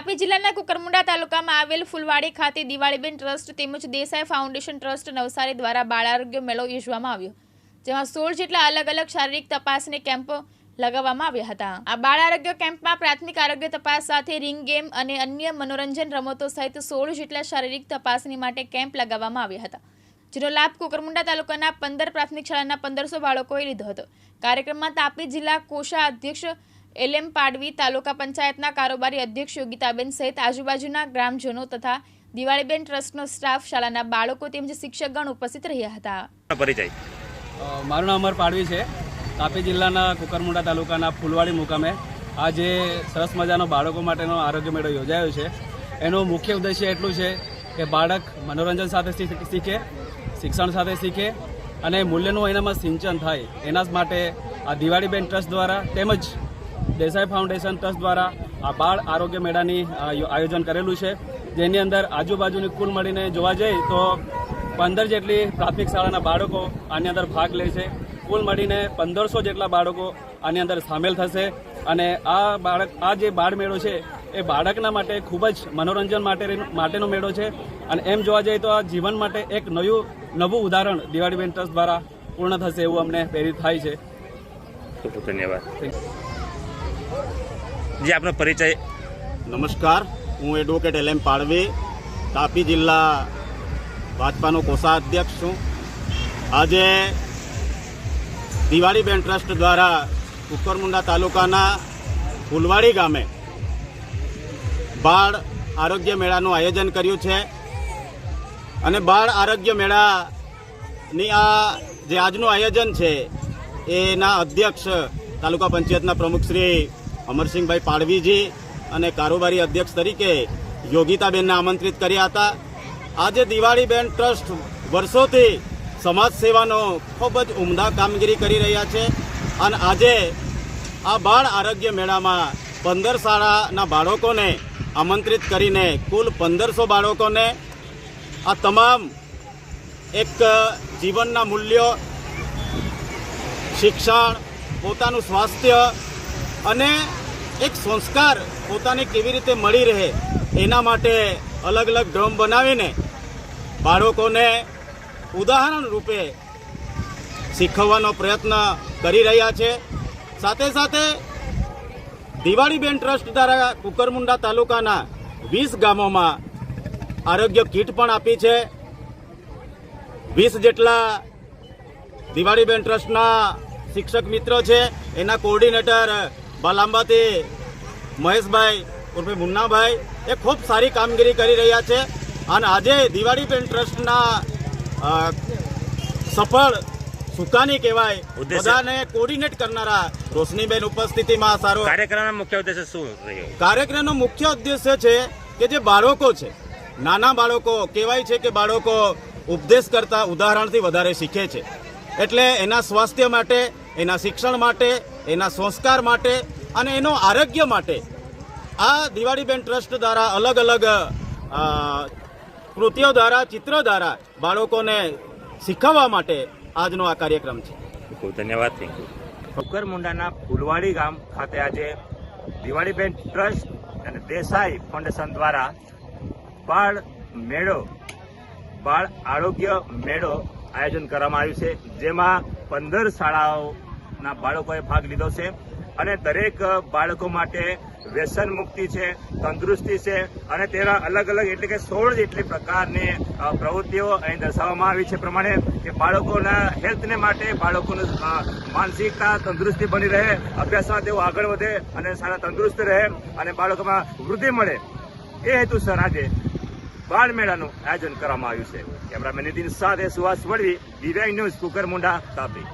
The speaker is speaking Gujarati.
તાપી જિલ્લાના કુકરમુંડા તાલુકામાં આવેલ ફૂલવાડી ખાતે દિવાળીબેન ટ્રસ્ટ તેમજ દેસાઈ ફાઉન્ડેશન ટ્રસ્ટ નવસારી દ્વારા બાળ આરોગ્ય મેળો યોજવામાં આવ્યો, જેમાં 16 જેટલા અલગ અલગ શારીરિક તપાસની કેમ્પો લગાવવામાં આવ્યા હતા। આ બાળ આરોગ્ય કેમ્પમાં પ્રાથમિક આરોગ્ય તપાસ સાથે રિંગ ગેમ અને અન્ય મનોરંજન રમતો સહિત 16 જેટલા શારીરિક તપાસની માટે કેમ્પ લગાવવામાં આવ્યા હતા, જેનો લાભ કુકરમુંડા તાલુકાના 15 પ્રાથમિક શાળાના 1500 બાળકોએ લીધો હતો। કાર્યક્રમમાં તાપી જિલ્લા કોષા અધ્યક્ષ LM પાડવી, તાલુકા પંચાયતના કારોબારી અધ્યક્ષ યોગિતાબેન સહિત આજુબાજુના ગ્રામજનો તથા દિવાળીબેન ટ્રસ્ટનો સ્ટાફ, શાળાના બાળકો તેમજ શિક્ષકગણ ઉપસ્થિત રહ્યા હતા। પરિચય મારું નામ અમર પાડવી છે। તાપી જિલ્લાના કુકરમુંડા તાલુકાના ફૂલવાડી મુકામે આજે સરસ મજાનો બાળકો માટેનો આરોગ્ય મેળો યોજાયો છે। એનો મુખ્ય ઉદ્દેશ્ય એટલું છે કે બાળક મનોરંજન સાથે શીખે, શિક્ષણ સાથે શીખે અને મૂલ્યનું એનામાં સિંચન થાય, એના માટે આ દિવાળીબેન ટ્રસ્ટ દ્વારા તેમજ દેસાઈ ફાઉન્ડેશન ટ્રસ્ટ દ્વારા આ બાળ આરોગ્ય મેળાની આયોજન કરેલું છે, જેની અંદર આજુબાજુની કુલ મળીને જોવા જઈએ તો 15 જેટલી પ્રાથમિક શાળાના બાળકો આની અંદર ભાગ લે છે। કુલ મળીને 1500 જેટલા બાળકો આની અંદર સામેલ થશે અને આ જે બાળ મેળો છે એ બાળકના માટે ખૂબ જ મનોરંજન માટેનો મેળો છે અને એમ જોવા જઈએ તો આ જીવન માટે એક નવું ઉદાહરણ દિવાળીબેન ટ્રસ્ટ દ્વારા પૂર્ણ થશે એવું અમને પ્રેરિત થાય છે। ખૂબ ખૂબ ધન્યવાદ। જી, આપનો પરિચય। નમસ્કાર, હું એડવોકેટ LM પાડવી, તાપી જિલ્લા ભાજપાનો કોષા અધ્યક્ષ છું। આજે દિવાળીબેન ટ્રસ્ટ દ્વારા કુકરમુંડા તાલુકાના ફૂલવાડી ગામે બાળ આરોગ્ય મેળાનું આયોજન કર્યું છે અને બાળ આરોગ્ય મેળાની આ જે આજનું આયોજન છે એના અધ્યક્ષ તાલુકા પંચાયતના પ્રમુખ શ્રી અમરસિંહભાઈ પાડવીજી અને કારોબારી અધ્યક્ષ તરીકે યોગિતાબેનને આમંત્રિત કર્યા હતા। આજે દિવાળીબેન ટ્રસ્ટ વર્ષોથી સમાજ સેવાનો ખૂબ જ ઉમદા કામગીરી કરી રહ્યા છે અને આજે આ બાળ આરોગ્ય મેળામાં 15 શાળાના બાળકોને આમંત્રિત કરીને કુલ 1500 બાળકોને આ તમામ એક જીવનના મૂલ્યો, શિક્ષણ, પોતાનું સ્વાસ્થ્ય અને એક સંસ્કાર પોતાને કેવી રીતે મળી રહે એના માટે અલગ અલગ ડ્રમ બનાવીને બાળકોને ઉદાહરણ રૂપે શીખવવાનો પ્રયત્ન કરી રહ્યા છે। સાથે સાથે દિવાળીબેન ટ્રસ્ટ દ્વારા કુકરમુંડા તાલુકાના 20 ગામોમાં આરોગ્ય કીટ પણ આપી છે। 20 જેટલા દિવાળીબેન ટ્રસ્ટના શિક્ષક મિત્રો છે, એના કોઓર્ડિનેટર બાલાંબાથી મહેશભાઈ ઉર્ફે મુન્નાભાઈ એ ખૂબ સારી કામગીરી કરી રહ્યા છે અને આજે દિવાળીબેન ટ્રસ્ટના સફળ સુકાની કહેવાય બધાને કોઓર્ડિનેટ કરનારા રોશનીબેન ઉપસ્થિતિમાં સારો કાર્યક્રમનો મુખ્ય ઉદ્દેશ્ય શું રહ્યો? કાર્યક્રમનો મુખ્ય ઉદ્દેશ્ય છે કે જે બાળકો છે, નાના બાળકો કહેવાય છે કે બાળકો ઉપદેશ કરતા ઉદાહરણથી વધારે શીખે છે, એટલે એના સ્વાસ્થ્ય માટે, એના શિક્ષણ માટે, એના સંસ્કાર માટે અને એનો આરોગ્ય માટે આ દિવાળીબેન ટ્રસ્ટ દ્વારા અલગ અલગ કૃતિઓ દ્વારા, ચિત્રો દ્વારા બાળકોને શીખવવા માટે આજનો આ કાર્યક્રમ છે। ખૂબ ધન્યવાદ। Thank you. કુકરમુંડાના ફૂલવાડી ગામ ખાતે આજે દિવાળીબેન ટ્રસ્ટ અને દેસાઈ ફાઉન્ડેશન દ્વારા બાળ આરોગ્ય મેળો આયોજન કરવામાં આવ્યું છે, જેમાં 15 શાળાઓના બાળકોએ ભાગ લીધો છે અને દરેક બાળકો માટે વ્યસન મુક્તિ છે, તંદુરસ્તી છે અને તેના અલગ અલગ એટલે કે 16 જેટલી પ્રકારની પ્રવૃત્તિઓ અહીં દર્શાવવામાં આવી છે। પ્રમાણે કે બાળકોના હેલ્થને માટે, બાળકોનું માનસિકતા તંદુરસ્તી બની રહે, અભ્યાસમાં તેઓ આગળ વધે અને સારા તંદુરસ્ત રહે અને બાળકોમાં વૃદ્ધિ મળે, એ હેતુસર આજે બાળ મેળાનું આયોજન કરવામાં આવ્યું છે। કેમેરામેન નીતિન સાથે સુહાસ વડવી, દિવ્યાંગ ન્યૂઝ, કુકરમુંડા, તાપી।